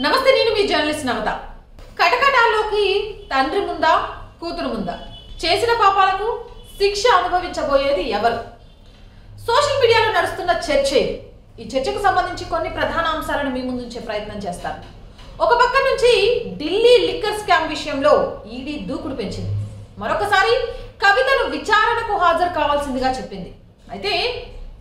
నమస్తే, నేను మీ జర్నలిస్ట్ నవత. కటకటాల్లోకి తండ్రి ముందా కూతురు ముందా? చేసిన పాపాలకు శిక్ష అనుభవించబోయేది ఎవరు? సోషల్ మీడియాలో నడుస్తున్న చర్చ ఇది. ఈ చర్చకు సంబంధించి కొన్ని ప్రధాన అంశాలను మీ ముందుంచే ప్రయత్నం చేస్తాను. ఒక పక్క నుంచి ఢిల్లీ లిక్కర్ స్కామ్ విషయంలో ఈడీ దూకుడు పెంచింది. మరొకసారి కవితను విచారణకు హాజరు కావాల్సిందిగా చెప్పింది. అయితే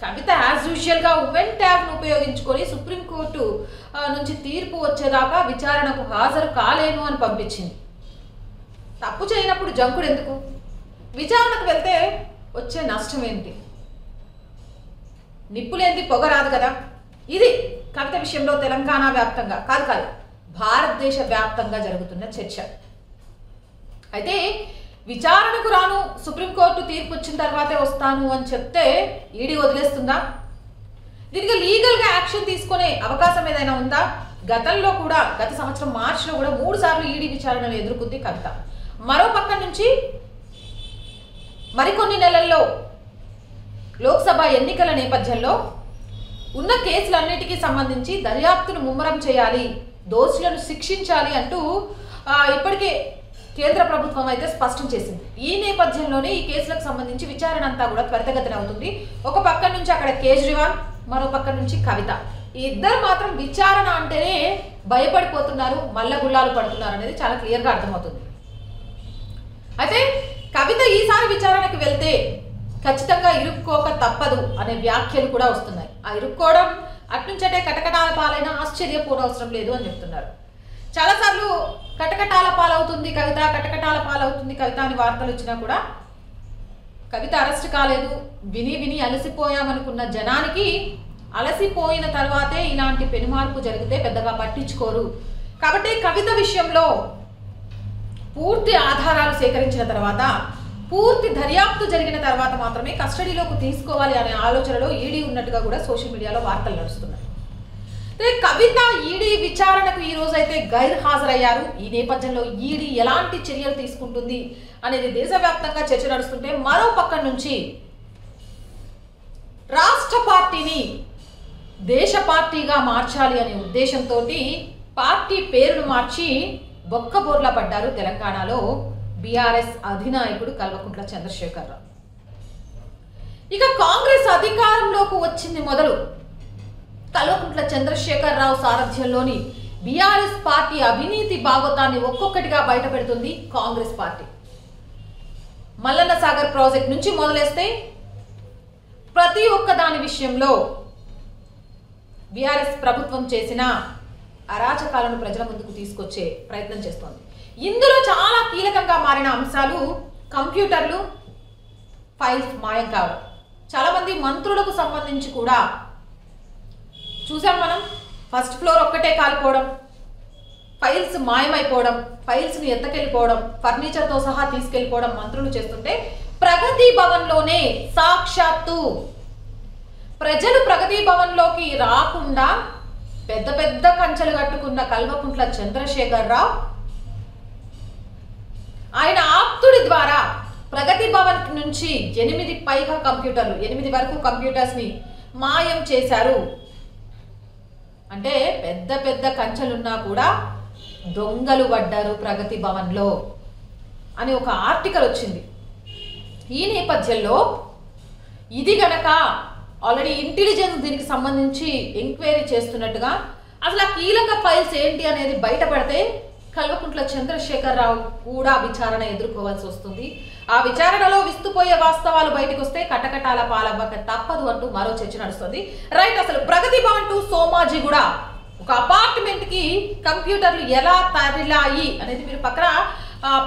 కవిత యాజ్ యూజువల్ గా ఉమెన్ ట్యాగ్ ను ఉపయోగించుకొని సుప్రీంకోర్టు నుంచి తీర్పు వచ్చేదాకా విచారణకు హాజరు కాలేను అని పంపించింది. తప్పు చేయనప్పుడు జంకుడు ఎందుకు? విచారణకు వెళ్తే వచ్చే నష్టం ఏంటి? నిప్పులేంది పొగ రాదు కదా. ఇది కవిత విషయంలో తెలంగాణ వ్యాప్తంగా కాదు భారతదేశ వ్యాప్తంగా జరుగుతున్న చర్చ. అయితే విచారణకు రాను, సుప్రీంకోర్టు తీర్పు వచ్చిన తర్వాతే వస్తాను అని చెప్తే ఈడీ వదిలేస్తుందా? దీనికి లీగల్ గా యాక్షన్ తీసుకునే అవకాశం ఏదైనా ఉందా? గతంలో కూడా గత సంవత్సరం మార్చిలో కూడా 3 సార్లు ఈడీ విచారణను ఎదుర్కొంది కవిత. మరో పక్క నుంచి మరికొన్ని నెలల్లో లోక్సభ ఎన్నికల నేపథ్యంలో ఉన్న కేసులన్నిటికీ సంబంధించి దర్యాప్తును ముమ్మరం చేయాలి, దోషులను శిక్షించాలి అంటూ ఇప్పటికే కేంద్ర ప్రభుత్వం అయితే స్పష్టం చేసింది. ఈ నేపథ్యంలోనే ఈ కేసులకు సంబంధించి విచారణ అంతా కూడా త్వరితగతిన అవుతుంది. ఒక పక్క నుంచి అక్కడ కేజ్రీవాల్, మరో పక్క నుంచి కవిత. ఈ ఇద్దరు మాత్రం విచారణ అంటేనే భయపడిపోతున్నారు, మల్లగుల్లాలు పడుతున్నారు అనేది చాలా క్లియర్గా అర్థమవుతుంది. అయితే కవిత ఈసారి విచారణకు వెళ్తే ఖచ్చితంగా ఇరుక్కోక తప్పదు అనే వ్యాఖ్యలు కూడా వస్తున్నాయి. ఆ ఇరుక్కోవడం అట్నుంచటే కటకటాల పాలైనా ఆశ్చర్యపోనవసరం లేదు అని చెప్తున్నారు. చాలాసార్లు కటకటాల పాలవుతుంది కవిత, కటకటాల పాలవుతుంది కవిత అని వార్తలు వచ్చినా కూడా కవిత అరెస్ట్ కాలేదు. విని అలసిపోయామనుకున్న జనానికి అలసిపోయిన తర్వాతే ఇలాంటి పెనుమార్పు జరిగితే పెద్దగా పట్టించుకోరు. కాబట్టి కవిత విషయంలో పూర్తి ఆధారాలు సేకరించిన తర్వాత, పూర్తి దర్యాప్తు జరిగిన తర్వాత మాత్రమే కస్టడీలోకి తీసుకోవాలి అనే ఆలోచనలో ఈడీ ఉన్నట్టుగా కూడా సోషల్ మీడియాలో వార్తలు నడుస్తున్నాయి. కవిత ఈడీ విచారణకు ఈ రోజు అయితే గైర్ హాజరయ్యారు. ఈ నేపథ్యంలో ఈడీ ఎలాంటి చర్యలు తీసుకుంటుంది అనేది దేశవ్యాప్తంగా చర్చ నడుస్తుంటే, మరో పక్క నుంచి రాష్ట్ర పార్టీని దేశ పార్టీగా మార్చాలి అనే ఉద్దేశంతో పార్టీ పేరును మార్చి బొక్కబోర్లా పడ్డారు తెలంగాణలో బీఆర్ఎస్ అధినాయకుడు కల్వకుంట్ల చంద్రశేఖరరావు. ఇక కాంగ్రెస్ అధికారంలోకి వచ్చింది మొదలు కల్వకుంట్ల చంద్రశేఖరరావు సారథ్యంలోని బీఆర్ఎస్ పార్టీ అవినీతి భాగోతాన్ని ఒక్కొక్కటిగా బయట పెడుతుంది కాంగ్రెస్ పార్టీ. మల్లన్న సాగర్ ప్రాజెక్ట్ నుంచి మొదలేస్తే ప్రతి ఒక్క దాని విషయంలో బీఆర్ఎస్ ప్రభుత్వం చేసిన అరాచకాలను ప్రజల ముందుకు తీసుకొచ్చే ప్రయత్నం చేస్తోంది. ఇందులో చాలా కీలకంగా మారిన అంశాలు కంప్యూటర్లు, ఫైల్స్ మాయం కావడం. చాలా మంది మంత్రులకు సంబంధించి కూడా చూసాం మనం. ఫస్ట్ ఫ్లోర్ ఒక్కటే కాలిపోవడం, ఫైల్స్ మాయమైపోవడం, ఫైల్స్ ని ఎత్తకెళ్ళిపోవడం, ఫర్నిచర్ తో సహా తీసుకెళ్లిపోవడం మంత్రులు చేస్తుంటే, ప్రగతి భవన్ లోనే సాక్షాత్తు ప్రజలు ప్రగతి భవన్ లోకి రాకుండా పెద్ద పెద్ద కంచెలు కట్టుకున్న కల్వకుంట్ల చంద్రశేఖరరావు ఆయన ఆప్తుడి ద్వారా ప్రగతి భవన్ నుంచి 8 పైగా కంప్యూటర్లు, 8 వరకు కంప్యూటర్స్ ని మాయం చేశారు. అంటే పెద్ద పెద్ద కంచెలున్నా కూడా దొంగలు పడ్డారు ప్రగతి భవన్లో అని ఒక ఆర్టికల్ వచ్చింది. ఈ నేపథ్యంలో ఇది గనక ఆల్రెడీ ఇంటెలిజెన్స్ దీనికి సంబంధించి ఎంక్వైరీ చేస్తున్నట్టుగా, అసలు ఆ కీలక ఫైల్స్ ఏంటి అనేది బయటపడితే కల్వకుంట్ల చంద్రశేఖరరావు కూడా విచారణ ఎదుర్కోవాల్సి వస్తుంది. ఆ విచారణలో విస్తుపోయే వాస్తవాలు బయటకు వస్తే కటకటాల పాలవ్వక తప్పదు అంటూ మరో చర్చ నడుస్తుంది. రైట్, అసలు ప్రగతి భవన్ టు సోమాజిగూడ ఒక అపార్ట్మెంట్ కి కంప్యూటర్లు ఎలా తరలాయి అనేది మీరు పక్కన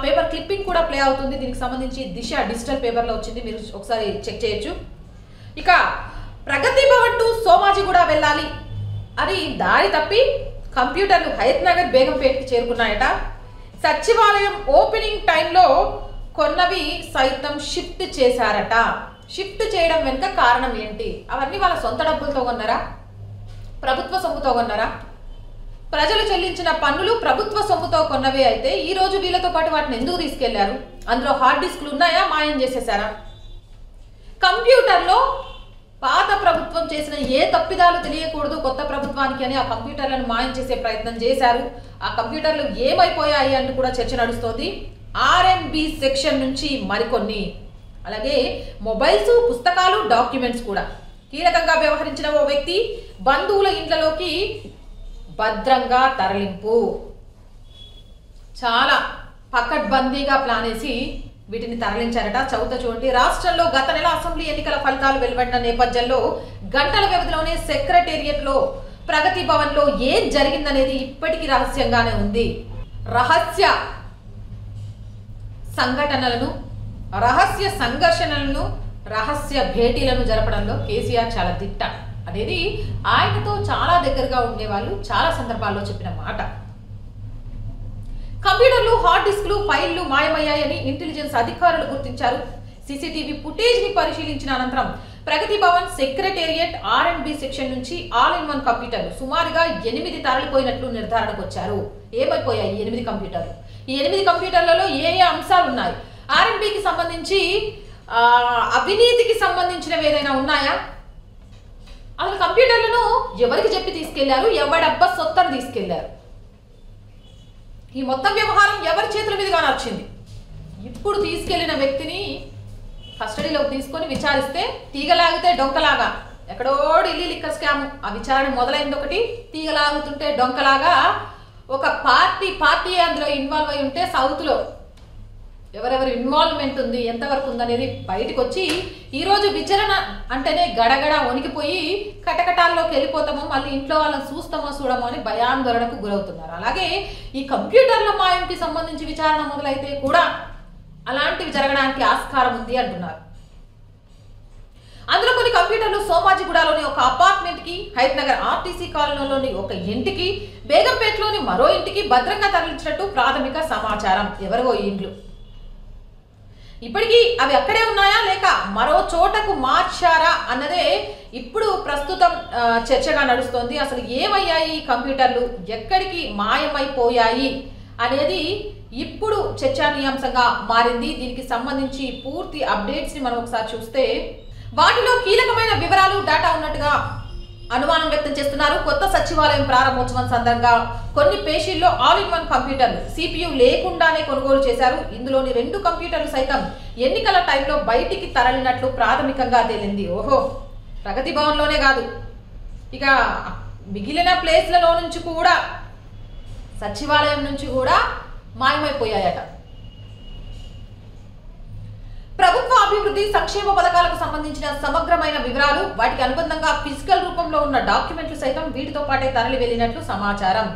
పేపర్ క్లిప్పింగ్ కూడా ప్లే అవుతుంది. దీనికి సంబంధించి దిశ డిజిటల్ పేపర్ లో వచ్చింది, మీరు ఒకసారి చెక్ చేయొచ్చు. ఇక ప్రగతి భవన్ టు సోమాజిగూడ వెళ్ళాలి అని దారి తప్పి కంప్యూటర్లు హయత్ నగర్ బేగంపేటకి చేరుకున్నాయట. సచివాలయం ఓపెనింగ్ టైంలో కొన్నవి సైతం షిఫ్ట్ చేశారట. షిఫ్ట్ చేయడం వెనుక కారణం ఏంటి? అవన్నీ వాళ్ళ సొంత డబ్బులతో కొన్నారా? ప్రభుత్వ సొమ్ముతో కొన్నారా? ప్రజలు చెల్లించిన పన్నులు ప్రభుత్వ సొమ్ముతో కొన్నవే అయితే ఈ రోజు వీళ్ళతో పాటు వాటిని ఎందుకు తీసుకెళ్లారు? అందులో హార్డ్ డిస్క్లు ఉన్నాయా? మాయం చేసేసారా? కంప్యూటర్లో పాత ప్రభుత్వం చేసిన ఏ తప్పిదాలు తెలియకూడదు, కొత్త ప్రభుత్వానికి ముఖానికి అని ఆ కంప్యూటర్లను మాయం చేసే ప్రయత్నం చేశారు. ఆ కంప్యూటర్లు ఏమైపోయాయి అంటూ కూడా చర్చ నడుస్తోంది. ఆర్ఎండ్బి సెక్షన్ నుంచి మరికొన్ని, అలాగే మొబైల్స్, పుస్తకాలు, డాక్యుమెంట్స్ కూడా కీలకంగా వ్యవహరించిన ఓ వ్యక్తి బంధువుల ఇంట్లోకి భద్రంగా తరలింపు. చాలా పకడ్బందీగా ప్లాన్ వేసి వీటిని తరలించారట. చౌత చూడండి. రాష్ట్రంలో గత నెల అసెంబ్లీ ఎన్నికల ఫలితాలు వెలువడిన నేపథ్యంలో గంటల వ్యవధిలోనే సెక్రటేరియట్లో ప్రగతి భవన్ లో ఏం జరిగిందనేది ఇప్పటికీ రహస్యంగానే ఉంది. రహస్య సంఘటనలను, రహస్య సంఘర్షణలను, రహస్య భేటీలను జరపడంలో కేసీఆర్ చాలా దిట్ట అనేది ఆయనతో చాలా దగ్గరగా ఉండేవాళ్ళు చాలా సందర్భాల్లో చెప్పిన మాట. కంప్యూటర్లు, హార్డ్ డిస్క్లు, ఫైళ్లు మాయమయ్యాయని ఇంటెలిజెన్స్ అధికారులు గుర్తించారు. సీసీటీవీ ఫుటేజ్ ని పరిశీలించిన అనంతరం ప్రగతి భవన్, సెక్రటేరియట్, ఆర్ఎండ్బి సెక్షన్ నుంచి ఆల్ ఇన్ వన్ కంప్యూటర్లు సుమారుగా 8 తరలిపోయినట్లు నిర్ధారణకు వచ్చారు. ఏమైపోయాయి 8 కంప్యూటర్లు? ఈ 8 కంప్యూటర్లలో ఏ ఏ అంశాలు ఉన్నాయి? ఆర్ఎండ్బికి సంబంధించి అవినీతికి సంబంధించినవి ఏదైనా ఉన్నాయా? అసలు కంప్యూటర్లను ఎవరికి చెప్పి తీసుకెళ్లారు? ఎవడబ్బా సొత్తను తీసుకెళ్లారు? ఈ మొత్తం వ్యవహారం ఎవరి చేతుల మీదుగా నడిచింది? ఇప్పుడు తీసుకెళ్లిన వ్యక్తిని కస్టడీలోకి తీసుకొని విచారిస్తే తీగలాగితే డొంకలాగా, ఎక్కడో ఢిల్లీ లిక్కర్ స్కామ్ ఆ విచారణ మొదలైంది ఒకటి, తీగలాగుతుంటే డొంకలాగా ఒక పార్టీ అందులో ఇన్వాల్వ్ అయి ఉంటే సౌత్లో ఎవరెవరి ఇన్వాల్వ్మెంట్ ఉంది, ఎంతవరకు ఉందనేది బయటకు వచ్చి ఈరోజు విచారణ అంటేనే గడగడ వణికిపోయి కటకటాల్లోకి వెళ్ళిపోతామో, మళ్ళీ ఇంట్లో వాళ్ళని చూడమో అని భయాందోళనకు గురవుతున్నారు. అలాగే ఈ కంప్యూటర్ల మాయంకి సంబంధించి విచారణ మొదలైతే కూడా అలాంటివి జరగడానికి ఆస్కారం ఉంది అంటున్నారు. అందులో కొన్ని కంప్యూటర్లు సోమాజిగూడలోని ఒక అపార్ట్మెంట్ కి, హైత్ నగర్ ఆర్టీసీ కాలనీలోని ఒక ఇంటికి, బేగంపేటలోని మరో ఇంటికి భద్రంగా తరలించినట్టు ప్రాథమిక సమాచారం. ఎవరివో ఇండ్లు ఇప్పటికీ అవి అక్కడే ఉన్నాయా లేక మరో చోటకు మార్చారా అన్నదే ఇప్పుడు ప్రస్తుతం చర్చగా నడుస్తోంది. అసలు ఏమయ్యాయి కంప్యూటర్లు, ఎక్కడికి మాయమైపోయాయి అనేది ఇప్పుడు చర్చానీయాంశంగా మారింది. దీనికి సంబంధించి పూర్తి అప్డేట్స్ ని మనం ఒకసారి చూస్తే వాటిలో కీలకమైన వివరాలు, డేటా ఉన్నట్టుగా అనుమానం వ్యక్తం చేస్తున్నారు. కొత్త సచివాలయం ప్రారంభోత్సవం సందర్భంగా కొన్ని పేషీల్లో ఆల్ ఇన్ వన్ కంప్యూటర్లు సిపియు లేకుండానే కొనుగోలు చేశారు. ఇందులోని 2 కంప్యూటర్లు సైతం ఎన్నికల టైంలో బయటికి తరలినట్లు ప్రాథమికంగా తేలింది. ఓహో, ప్రగతి భవన్లోనే కాదు, ఇక మిగిలిన ప్లేస్లలో నుంచి కూడా, సచివాలయం నుంచి కూడా మాయమైపోయాయట. ప్రభుత్వ అభివృద్ధి సంక్షేమ పథకాలకు సంబంధించిన సమగ్రమైన వివరాలు, వాటికి అనుబంధంగా ఫిజికల్ రూపంలో ఉన్న డాక్యుమెంట్లు సైతం వీటితో పాటే తరలి వెళ్ళినట్లు సమాచారం.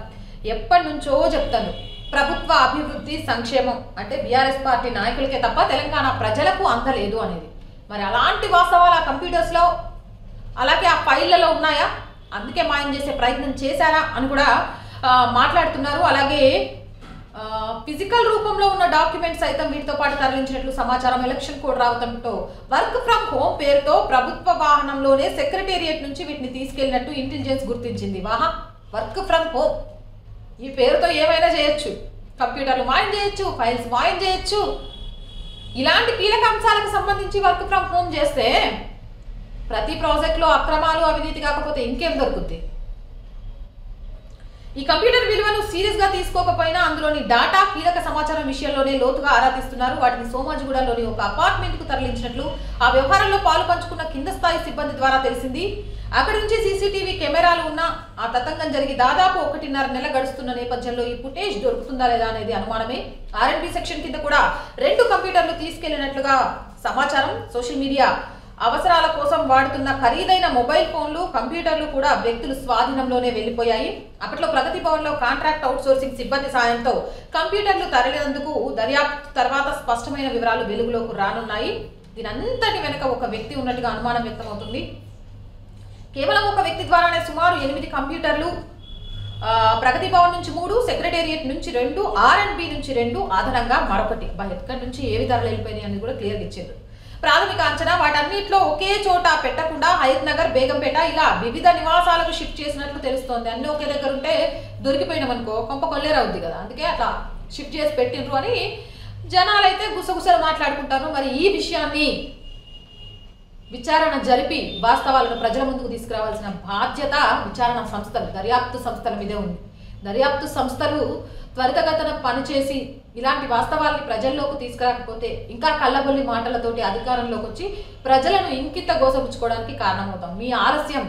ఎప్పటి నుంచో చెప్తాను, ప్రభుత్వ అభివృద్ధి సంక్షేమం అంటే బీఆర్ఎస్ పార్టీ నాయకులకే తప్ప తెలంగాణ ప్రజలకు అందలేదు అనేది. మరి అలాంటి వాస్తవాలు ఆ కంప్యూటర్స్లో అలాగే ఆ ఫైళ్లలో ఉన్నాయా? అందుకే మాయం చేసే ప్రయత్నం చేశారా అని కూడా మాట్లాడుతున్నారు. అలాగే ఫిజికల్ రూపంలో ఉన్న డాక్యుమెంట్స్ సైతం వీటితో పాటు తరలించినట్లు సమాచారం. ఎలక్షన్ కోడ్ రావడంతో వర్క్ ఫ్రమ్ హోమ్ పేరుతో ప్రభుత్వ వాహనంలోనే సెక్రటేరియట్ నుంచి వీటిని తీసుకెళ్లినట్టు ఇంటెలిజెన్స్ గుర్తించింది. వాహా, వర్క్ ఫ్రమ్ హోమ్ ఈ పేరుతో ఏమైనా చేయొచ్చు, కంప్యూటర్లు మాయం చేయొచ్చు, ఫైల్స్ మాయం చేయొచ్చు. ఇలాంటి కీలక అంశాలకు సంబంధించి వర్క్ ఫ్రమ్ హోమ్ చేస్తే ప్రతి ప్రాజెక్ట్లో అక్రమాలు, అవినీతి కాకపోతే ఇంకేం దొరుకుతుంది? ఈ కంప్యూటర్ విలువను సీరియస్ గా తీసుకోకపోయినా అందులోని డాటా, కీలక సమాచారం విషయంలోనే లోతుగా ఆరా తీస్తున్నారు. వాటిని సోమాజిగూడలోని ఒక అపార్ట్మెంట్ కు తరలించినట్లు ఆ వ్యవహారంలో పాలు పంచుకున్న కింద స్థాయి సిబ్బంది ద్వారా తెలిసింది. అక్కడి నుంచి సీసీటీవీ కెమెరాలు ఉన్న ఆ తతంగం జరిగి దాదాపు 1.5 నెల గడుస్తున్న నేపథ్యంలో ఈ ఫుటేజ్ దొరుకుతుందా లేదా అనేది అనుమానమే. ఆర్ఎండ్బి సెక్షన్ కింద కూడా 2 కంప్యూటర్లు తీసుకెళ్లినట్లుగా సమాచారం. సోషల్ మీడియా అవసరాల కోసం వాడుతున్న ఖరీదైన మొబైల్ ఫోన్లు, కంప్యూటర్లు కూడా వ్యక్తుల స్వాధీనంలోనే వెళ్లిపోయాయి. అప్పట్లో ప్రగతి భవన్లో కాంట్రాక్ట్ అవుట్సోర్సింగ్ సిబ్బంది సాయంతో కంప్యూటర్లు తరలినందుకు దర్యాప్తు తర్వాత స్పష్టమైన వివరాలు వెలుగులోకి రానున్నాయి. దీనంతటి వెనుక ఒక వ్యక్తి ఉన్నట్టుగా అనుమానం వ్యక్తమవుతుంది. కేవలం ఒక వ్యక్తి ద్వారానే సుమారు 8 కంప్యూటర్లు, ప్రగతి భవన్ నుంచి 3, సెక్రటేరియట్ నుంచి 2, ఆర్ఎండ్బి నుంచి 2, అదనంగా మరొకటి. ఎక్కడి నుంచి ఏ విధాలు వెళ్ళిపోయినాయి అని కూడా క్లియర్గా ఇచ్చారు. ప్రాథమిక అంచనా వాటన్నిటిలో ఒకే చోట పెట్టకుండా హైత్ నగర్, బేగంపేట ఇలా వివిధ నివాసాలకు షిఫ్ట్ చేసినట్లు తెలుస్తోంది. అన్ని ఒకే దగ్గర ఉంటే దొరికిపోయినామనుకో కొంప కొల్లేరవుద్ది కదా, అందుకే అట్లా షిఫ్ట్ చేసి పెట్టిండ్రు అని జనాలైతే గుసగుసలు మాట్లాడుకుంటారు. మరి ఈ విషయాన్ని విచారణ జరిపి వాస్తవాలను ప్రజల ముందుకు తీసుకురావాల్సిన బాధ్యత విచారణ సంస్థలు, దర్యాప్తు సంస్థల మీదే ఉంది. దర్యాప్తు సంస్థలు త్వరితగతిన పనిచేసి ఇలాంటి వాస్తవాల్ని ప్రజల్లోకి తీసుకురాకపోతే ఇంకా కళ్ళబొల్లి మాటలతోటి అధికారంలోకి వచ్చి ప్రజలను ఇంకింత గోసపుచ్చుకోవడానికి కారణమవుతాం. మీ ఆలస్యం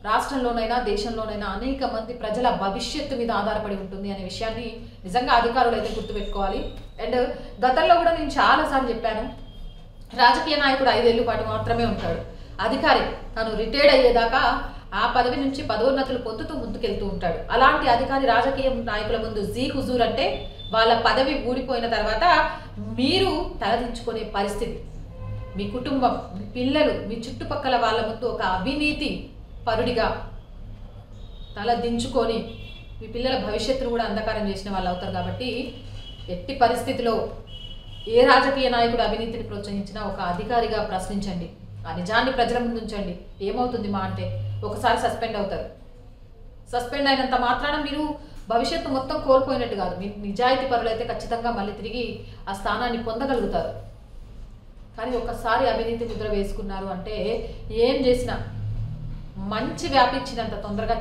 రాష్ట్రంలోనైనా దేశంలోనైనా అనేక మంది ప్రజల భవిష్యత్తు మీద ఆధారపడి ఉంటుంది అనే విషయాన్ని నిజంగా అధికారులు అయితే గుర్తుపెట్టుకోవాలి. అండ్ గతంలో కూడా నేను చాలాసార్లు చెప్పాను, రాజకీయ నాయకుడు 5 ఏళ్ల పాటు మాత్రమే ఉంటాడు. అధికారి తను రిటైర్డ్ అయ్యేదాకా ఆ పదవి నుంచి పదోన్నతులు పొందుతూ ముందుకెళ్తూ ఉంటాడు. అలాంటి అధికారి రాజకీయ నాయకుల ముందు జీ హుజూర్ అంటే వాళ్ళ పదవి ఊడిపోయిన తర్వాత మీరు తలదించుకునే పరిస్థితి. మీ కుటుంబం, మీ పిల్లలు, మీ చుట్టుపక్కల వాళ్ళ ముందు ఒక అవినీతి పరుడిగా తలదించుకొని మీ పిల్లల భవిష్యత్తును కూడా అంధకారం చేసిన వాళ్ళు అవుతారు. కాబట్టి ఎట్టి పరిస్థితిలో ఏ రాజకీయ నాయకుడు అవినీతిని ప్రోత్సహించినా ఒక అధికారిగా ప్రశ్నించండి, ఆ నిజాన్ని ప్రజల ముందు ఉంచండి. ఏమవుతుంది మా అంటే ఒకసారి సస్పెండ్ అవుతారు. సస్పెండ్ అయినంత మాత్రాన మీరు భవిష్యత్తు మొత్తం కోల్పోయినట్టు కాదు. మీ నిజాయితీ పరులైతే ఖచ్చితంగా మళ్ళీ తిరిగి ఆ స్థానాన్ని పొందగలుగుతారు. కానీ ఒకసారి అవినీతి ముద్ర వేసుకున్నారు అంటే ఏం చేసినా మంచి వ్యాపించినంత తొందరగా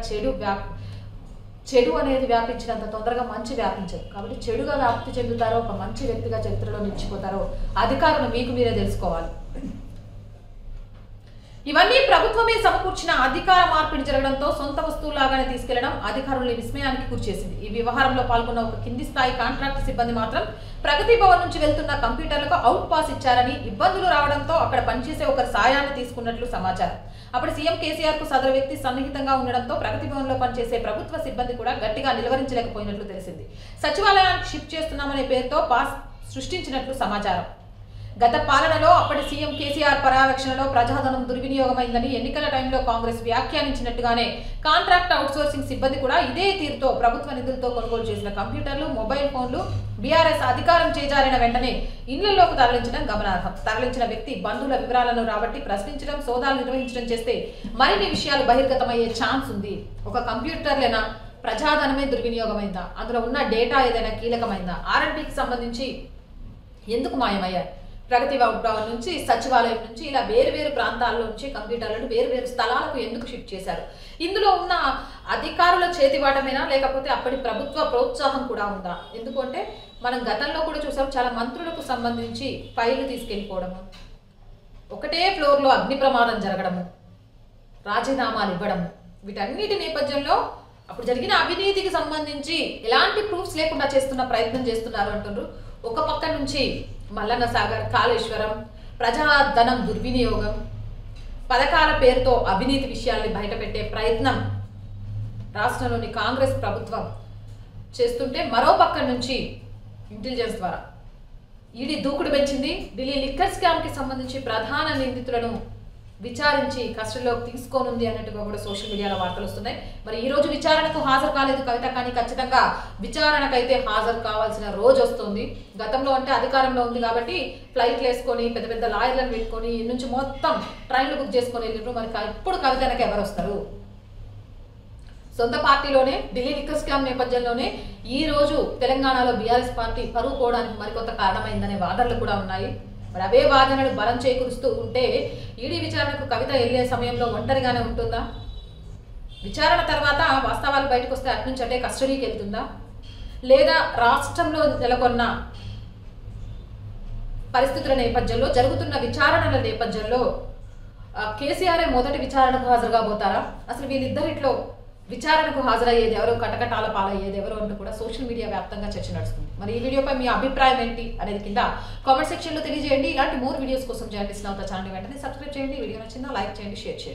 చెడు అనేది వ్యాపించినంత తొందరగా మంచి వ్యాపించదు. కాబట్టి చెడుగా వ్యాప్తి చెందుతారో ఒక మంచి వ్యక్తిగా చరిత్రలో నిలిచిపోతారో అధికారులు మీకు మీరే తెలుసుకోవాలి. ఇవన్నీ ప్రభుత్వమే సమకూర్చిన అధికార మార్పిడి జరగడంతో సొంత వస్తువులాగానే తీసుకెళ్లడం అధికారుల్ని విస్మయానికి గురిచేసింది. ఈ వ్యవహారంలో పాల్గొన్న ఒక కింది స్థాయి కాంట్రాక్ట్ సిబ్బంది మాత్రం ప్రగతి భవన్ నుంచి వెళ్తున్న కంప్యూటర్లకు అవుట్ పాస్ ఇచ్చారని, ఇబ్బందులు రావడంతో అక్కడ పనిచేసే ఒకరి సాయాన్ని తీసుకున్నట్లు సమాచారం. అప్పుడు సీఎం కేసీఆర్ కు సదరు వ్యక్తి సన్నిహితంగా ఉండడంతో ప్రగతి భవన్ లో పనిచేసే ప్రభుత్వ సిబ్బంది కూడా గట్టిగా నిలువరించలేకపోయినట్లు తెలిసింది. సచివాలయానికి షిఫ్ట్ చేస్తున్నామనే పేరుతో పాస్ సృష్టించినట్లు సమాచారం. గత పాలనలో అప్పటి సీఎం కేసీఆర్ పర్యవేక్షణలో ప్రజాధనం దుర్వినియోగమైందని ఎన్నికల టైంలో కాంగ్రెస్ వ్యాఖ్యానించినట్టుగానే కాంట్రాక్ట్ అవుట్సోర్సింగ్ సిబ్బంది కూడా ఇదే తీరుతో ప్రభుత్వ నిధులతో కొనుగోలు చేసిన కంప్యూటర్లు, మొబైల్ ఫోన్లు బీఆర్ఎస్ అధికారం చేజారిన వెంటనే ఇళ్లలోకి తరలించడం గమనార్హం. తరలించిన వ్యక్తి బంధువుల వివరాలను రాబట్టి ప్రశ్నించడం, సోదాలు నిర్వహించడం చేస్తే మరిన్ని విషయాలు బహిర్గతమయ్యే ఛాన్స్ ఉంది. ఒక కంప్యూటర్లేనా ప్రజాధనమే దుర్వినియోగమైందా, అందులో ఉన్న డేటా ఏదైనా కీలకమైందా, R&Dకి సంబంధించి ఎందుకు మాయమయ్యాయి, ప్రగతి భవన్ నుంచి సచివాలయం నుంచి ఇలా వేరు ప్రాంతాల నుంచి కంప్యూటర్లను వేరు స్థలాలకు ఎందుకు షిఫ్ట్ చేశారు, ఇందులో ఉన్న అధికారుల చేతివాటమేనా లేకపోతే అప్పటి ప్రభుత్వ ప్రోత్సాహం కూడా ఉందా? ఎందుకంటే మనం గతంలో కూడా చూసాం, చాలా మంత్రులకు సంబంధించి ఫైళ్లు తీసుకెళ్ళిపోవడము, ఒకటే ఫ్లోర్లో అగ్ని ప్రమాదం జరగడము, రాజీనామాలు ఇవ్వడము, వీటన్నిటి నేపథ్యంలో అప్పుడు జరిగిన అవినీతికి సంబంధించి ఎలాంటి ప్రూఫ్స్ లేకుండా చేస్తున్న ప్రయత్నం చేస్తున్నారు అంటున్నారు. ఒక పక్క నుంచి మల్లన్న సాగర్, కాళేశ్వరం, ప్రజాధనం దుర్వినియోగం, పథకాల పేరుతో అవినీతి విషయాల్ని బయటపెట్టే ప్రయత్నం రాష్ట్రంలోని కాంగ్రెస్ ప్రభుత్వం చేస్తుంటే, మరో పక్క నుంచి ఇంటెలిజెన్స్ ద్వారా ఈడీ దూకుడు పెంచింది. ఢిల్లీ లిక్కర్ స్కామ్కి సంబంధించి ప్రధాన నిందితులను విచారించి కస్టడీలోకి తీసుకోనుంది అన్నట్టుగా కూడా సోషల్ మీడియాలో వార్తలు వస్తున్నాయి. మరి ఈ రోజు విచారణకు హాజరు కాలేదు కవిత, కానీ ఖచ్చితంగా విచారణకైతే హాజరు కావాల్సిన రోజు వస్తుంది. గతంలో అంటే అధికారంలో ఉంది కాబట్టి ఫ్లైట్లు వేసుకొని పెద్ద లాయర్లను పెట్టుకొని నుంచి మొత్తం ట్రైన్లు బుక్ చేసుకొని వెళ్ళినారు. మరి ఇప్పుడు కవితనకి ఎవరు వస్తారు? సొంత పార్టీలోనే ఢిల్లీ లిక్కర్ స్కామ్ నేపథ్యంలోనే ఈ రోజు తెలంగాణలో బీఆర్ఎస్ పార్టీ పరువు పోవడానికి మరికొంత కారణమైందనే వాదనలు కూడా ఉన్నాయి. మరి అవే వాదనలు బలం చేకూరుస్తూ ఉంటే ఈడీ విచారణకు కవిత వెళ్లే సమయంలో ఒంటరిగానే ఉంటుందా? విచారణ తర్వాత వాస్తవాలు బయటకు వస్తే అటు నుంచి అంటే కస్టడీకి వెళ్తుందా? లేదా రాష్ట్రంలో నెలకొన్న పరిస్థితుల నేపథ్యంలో, జరుగుతున్న విచారణల నేపథ్యంలో కేసీఆర్ మొదటి విచారణకు హాజరుగా పోతారా? అసలు వీళ్ళిద్దరిట్లో విచారణకు హాజరయ్యేది ఎవరో, కటకటాల పాలయ్యేది ఎవరో అంటూ కూడా సోషల్ మీడియా వ్యాప్తంగా చర్చ నడుస్తుంది. మరి ఈ వీడియోపై మీ అభిప్రాయం ఏంటి అనేది కింద కామెంట్ సెక్షన్లో తెలియజేయండి. ఇలాంటి మోర్ వీడియోస్ కోసం జర్నలిస్ట్ నవత ఛానల్ వెంటనే సబ్స్క్రైబ్ చేయండి. వీడియో నచ్చిందా లైక్ చేయండి, షేర్ చేయండి.